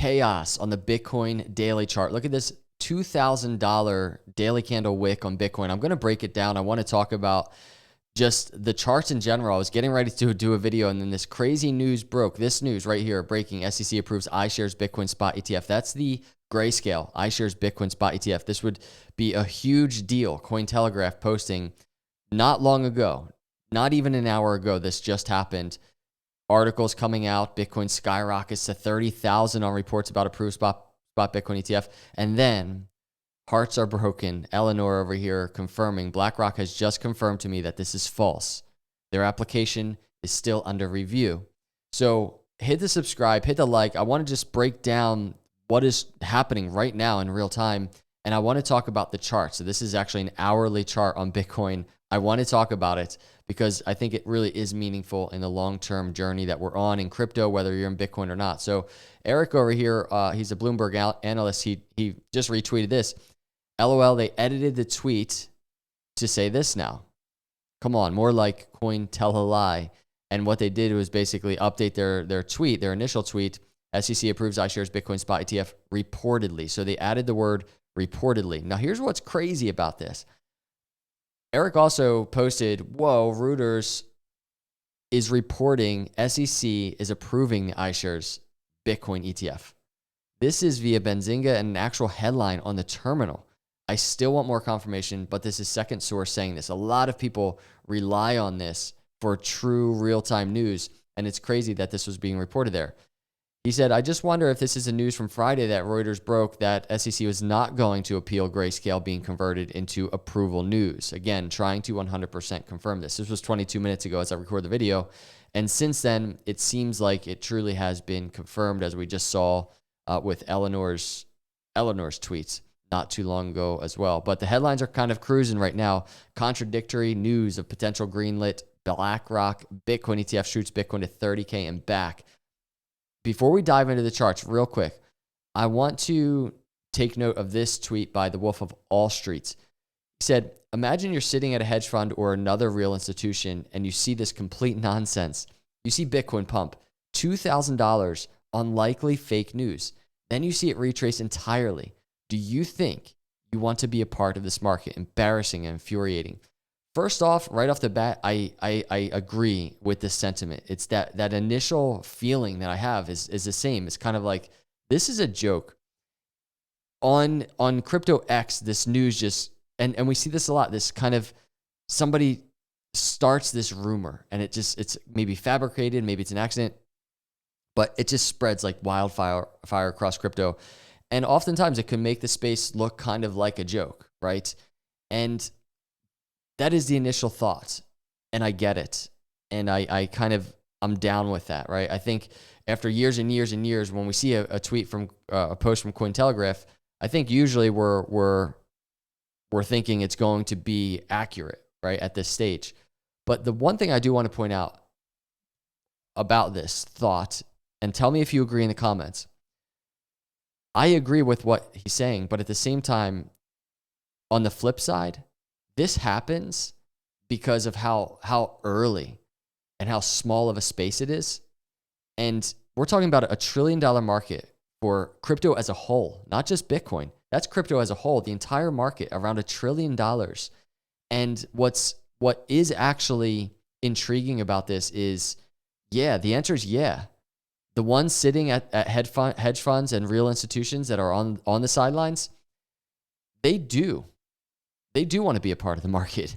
chaos on the Bitcoin daily chart. Look at this $2,000 daily candle wick on Bitcoin. I'm going to break it down. I want to talk about just the charts in general. I was getting ready to do a video, and then this crazy news broke. This news right here, breaking: SEC approves iShares Bitcoin spot ETF. That's the Grayscale iShares Bitcoin spot ETF. This would be a huge deal. Cointelegraph posting not long ago, not even an hour ago, this just happened. Articles coming out, Bitcoin skyrockets to 30,000 on reports about approved spot Bitcoin ETF. And then hearts are broken. Eleanor over here confirming, BlackRock has just confirmed to me that this is false. Their application is still under review. So hit the subscribe, hit the like. I want to just break down what is happening right now in real time. And I want to talk about the chart. So this is actually an hourly chart on Bitcoin. I want to talk about it because I think it really is meaningful in the long-term journey that we're on in crypto, whether you're in Bitcoin or not. So Eric over here, he's a Bloomberg analyst. He just retweeted this. LOL, they edited the tweet to say this now. Come on, more like Cointelegraph. And what they did was basically update their tweet, their initial tweet. SEC approves iShares Bitcoin spot ETF reportedly. So they added the word reportedly. Now here's what's crazy about this. Eric also posted, whoa, Reuters is reporting SEC is approving the iShares Bitcoin ETF. This is via Benzinga and an actual headline on the terminal. I still want more confirmation, but this is second source saying this. A lot of people rely on this for true real-time news, and it's crazy that this was being reported there. He said, I just wonder if this is the news from Friday that Reuters broke that SEC was not going to appeal Grayscale being converted into approval news. Again, trying to 100% confirm this. This was 22 minutes ago as I recorded the video. And since then, it seems like it truly has been confirmed, as we just saw with Eleanor's tweets not too long ago as well. But the headlines are kind of cruising right now. Contradictory news of potential greenlit BlackRock Bitcoin ETF shoots Bitcoin to 30K and back. Before we dive into the charts real quick, I want to take note of this tweet by the Wolf of All Streets. He said, imagine you're sitting at a hedge fund or another real institution and you see this complete nonsense. You see Bitcoin pump $2,000 on likely fake news. Then you see it retrace entirely. Do you think you want to be a part of this market? Embarrassing and infuriating. First off, right off the bat, I agree with this sentiment. It's that initial feeling that I have is the same. It's kind of like, this is a joke. On Crypto X, this news just, and we see this a lot, this kind of, somebody starts this rumor and it's maybe fabricated, maybe it's an accident, but it just spreads like wildfire across crypto. And oftentimes it can make the space look kind of like a joke, right? And that is the initial thought, and I get it. And I'm down with that, right? I think after years and years and years, when we see a tweet from a post from Cointelegraph, I think usually we're thinking it's going to be accurate, right, at this stage. But the one thing I do want to point out about this thought, and tell me if you agree in the comments, I agree with what he's saying, but at the same time, on the flip side, this happens because of how early and how small of a space it is. And we're talking about $1 trillion market for crypto as a whole, not just Bitcoin. That's crypto as a whole, the entire market, around $1 trillion. And what is actually intriguing about this is, yeah, the answer is yeah. The ones sitting at hedge funds and real institutions that are on the sidelines, they do want to be a part of the market.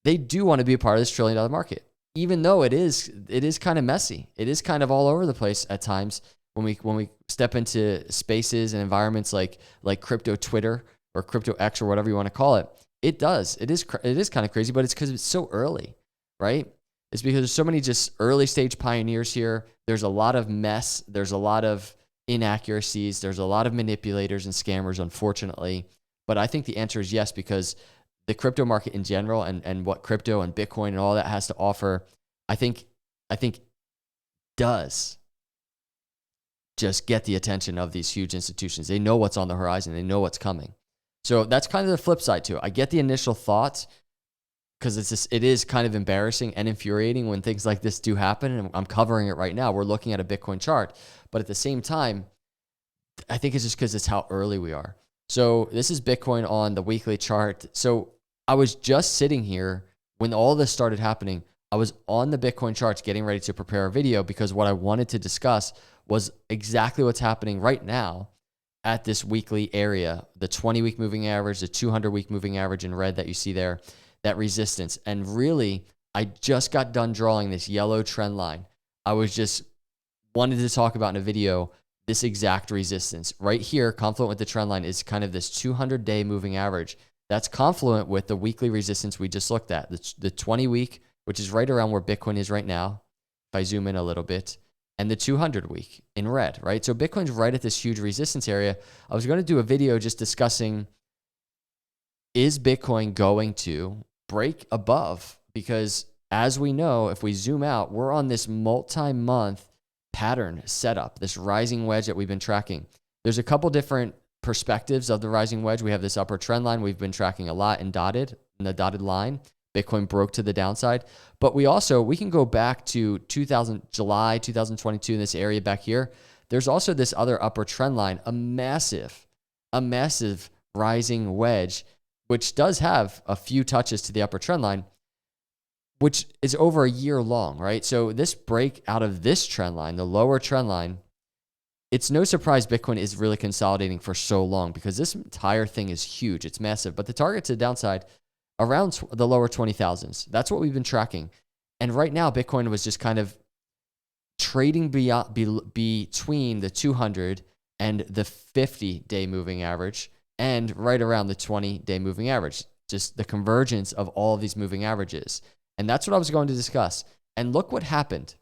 They do want to be a part of this $1 trillion market, even though it is kind of messy. It is kind of all over the place at times when we step into spaces and environments like crypto Twitter or crypto X or whatever you want to call it. It is kind of crazy, but it's because it's so early, right? It's because there's so many just early stage pioneers here. There's a lot of mess. There's a lot of inaccuracies. There's a lot of manipulators and scammers, unfortunately. But I think the answer is yes, because the crypto market in general and what crypto and Bitcoin and all that has to offer, I think does just get the attention of these huge institutions. They know what's on the horizon. They know what's coming. So that's kind of the flip side to it. I get the initial thought because it is kind of embarrassing and infuriating when things like this do happen. And I'm covering it right now. We're looking at a Bitcoin chart. But at the same time, I think it's just because it's how early we are. So this is Bitcoin on the weekly chart. So I was just sitting here when all this started happening. I was on the Bitcoin charts getting ready to prepare a video because what I wanted to discuss was exactly what's happening right now at this weekly area, the 20-week moving average, the 200-week moving average in red that you see there, that resistance. And really, I just got done drawing this yellow trend line. I was just wanted to talk about in a video this exact resistance. Right here, confluent with the trend line, is kind of this 200-day moving average. That's confluent with the weekly resistance we just looked at, the 20-week, which is right around where Bitcoin is right now, if I zoom in a little bit, and the 200-week in red, right? So Bitcoin's right at this huge resistance area. I was going to do a video just discussing, is Bitcoin going to break above? Because as we know, if we zoom out, we're on this multi-month pattern setup, this rising wedge that we've been tracking. There's a couple different perspectives of the rising wedge. We have this upper trend line we've been tracking a lot in the dotted line. Bitcoin broke to the downside, but we can go back to July 2022 in this area back here. There's also this other upper trend line, a massive rising wedge, which does have a few touches to the upper trend line, which is over a year long, right? So this break out of this trend line, the lower trend line, it's no surprise Bitcoin is really consolidating for so long because this entire thing is huge. It's massive, but the target to the downside around the lower 20,000s. That's what we've been tracking. And right now, Bitcoin was just kind of trading between the 200 and the 50-day moving average and right around the 20-day moving average, just the convergence of all of these moving averages. And that's what I was going to discuss. And look what happened.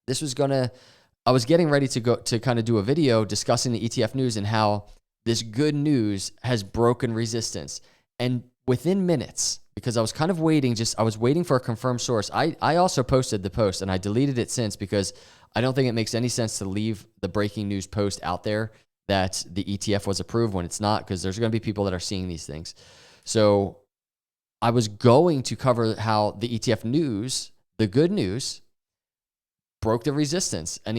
I was getting ready to kind of do a video discussing the ETF news and how this good news has broken resistance. And within minutes, because I was kind of waiting, I was waiting for a confirmed source. I also posted the post and I deleted it since because I don't think it makes any sense to leave the breaking news post out there that the ETF was approved when it's not, because there's going to be people that are seeing these things. So I was going to cover how the ETF news, the good news, broke the resistance. A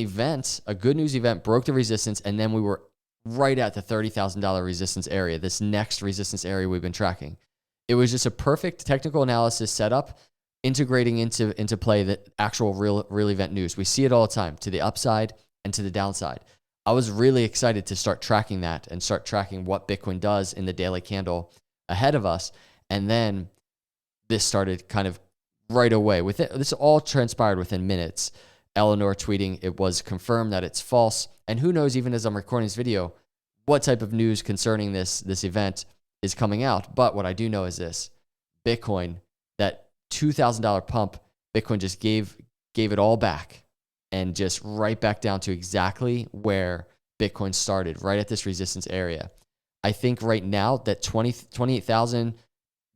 good news event broke the resistance, and then we were right at the $30,000 resistance area, this next resistance area we've been tracking. It was just a perfect technical analysis setup, integrating into play the actual real event news. We see it all the time, to the upside and to the downside. I was really excited to start tracking that and start tracking what Bitcoin does in the daily candle ahead of us. And then this started kind of right away. This all transpired within minutes. Eleanor tweeting, it was confirmed that it's false. And who knows, even as I'm recording this video, what type of news concerning this event is coming out. But what I do know is this: Bitcoin, that $2,000 pump, Bitcoin just gave it all back and just right back down to exactly where Bitcoin started, right at this resistance area. I think right now that $28,000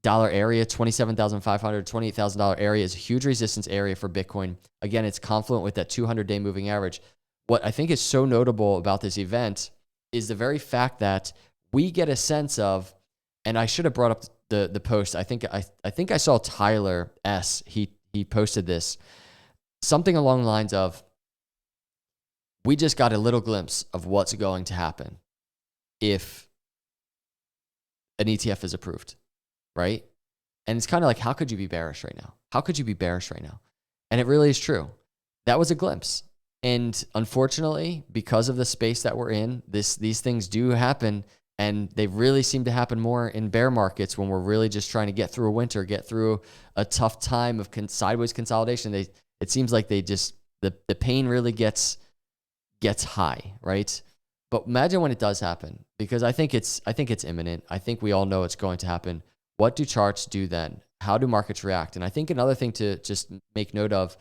area, $27,500, $28,000 area is a huge resistance area for Bitcoin. Again, it's confluent with that 200-day moving average. What I think is so notable about this event is the very fact that we get a sense of, and I should have brought up the post. I think I saw Tyler S. He posted this, something along the lines of, we just got a little glimpse of what's going to happen if an ETF is approved, right? And it's kind of like, how could you be bearish right now? How could you be bearish right now? And it really is true. That was a glimpse. And unfortunately, because of the space that we're in, these things do happen. And they really seem to happen more in bear markets when we're really just trying to get through a winter, get through a tough time of sideways consolidation. It seems like the pain really gets high, right? But imagine when it does happen, because I think it's imminent. I think we all know it's going to happen. What do charts do then? How do markets react? And I think another thing to just make note of,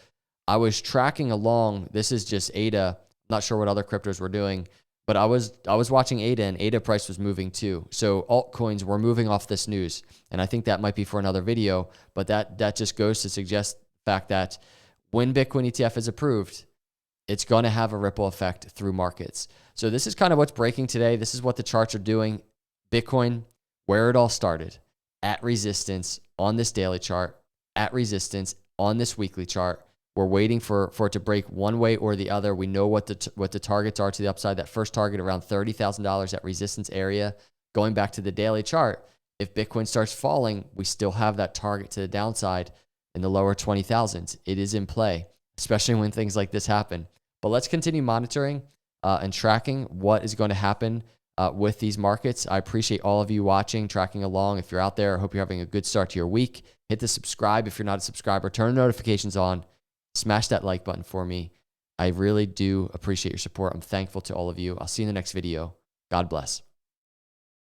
I was tracking along. This is just ADA. Not sure what other cryptos were doing, but I was watching ADA, and ADA price was moving too. So altcoins were moving off this news, and I think that might be for another video. But that just goes to suggest the fact that when Bitcoin ETF is approved, it's going to have a ripple effect through markets. So this is kind of what's breaking today. This is what the charts are doing. Bitcoin, where it all started, at resistance on this daily chart, at resistance on this weekly chart. We're waiting for it to break one way or the other. We know what the targets are to the upside. That first target around $30,000 at resistance area. Going back to the daily chart, if Bitcoin starts falling, we still have that target to the downside in the lower 20,000s. It is in play, especially when things like this happen. But let's continue monitoring and tracking what is going to happen with these markets. I appreciate all of you watching, tracking along. If you're out there, I hope you're having a good start to your week. Hit the subscribe if you're not a subscriber. Turn notifications on. Smash that like button for me. I really do appreciate your support. I'm thankful to all of you. I'll see you in the next video. God bless.